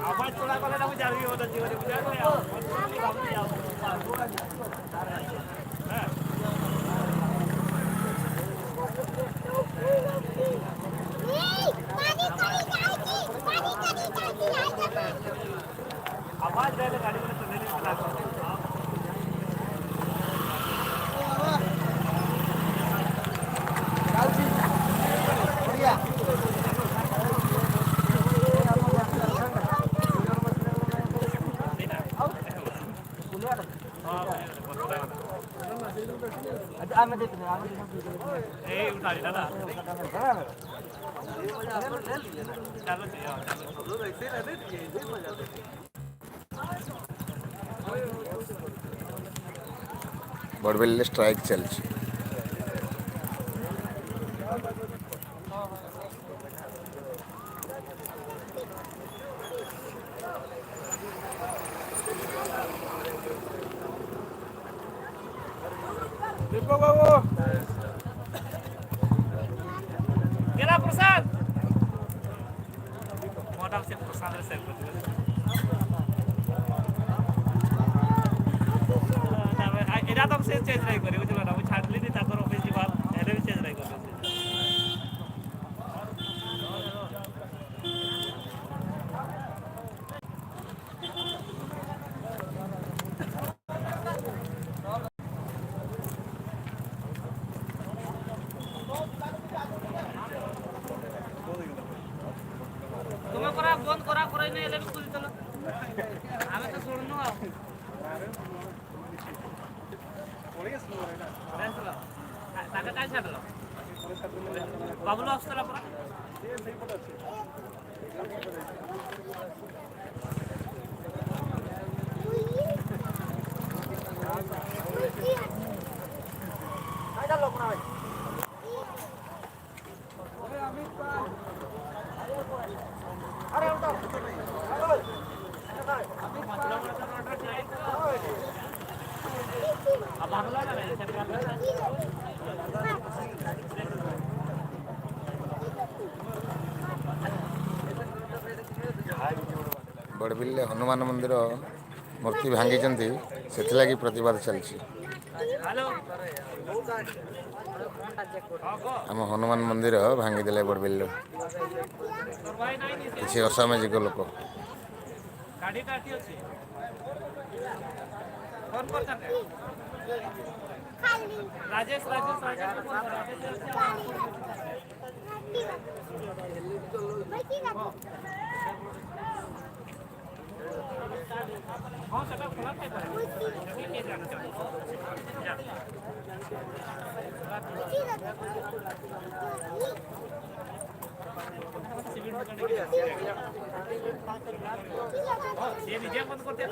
आवाज थोड़ा कले ना जावी होता जीवन बुझा रे बाबू जाओ आवाज दे ले गाड़ी में चलने नहीं चला बड़बेल स्ट्राइक चलছে गेला प्रसाद मोटा से प्रसाद रे सेव कर एरा तो से चेंज नहीं करे बुझलो ना छाडली नी ताकर ऑफिस जीवा हेले भी चेंज नहीं करे तुम्हें करा बंद करा करे नहीं हेले भी खुली चलो हमें तो छोड़नो आ ताका काय छाडलो बाबूला असतला परा काय झालं कोणा भाई अरे उठो अब बाबूला ना बड़बिल्ले हनुमान मंदिर मूर्ति भांगी से प्रतिवाद चलती आम हनुमान मंदिर भांगीदे बड़बिल्ले किसी असामाजिक लोक राजेश हाँ सब खुला है ये विजय बंद करते हैं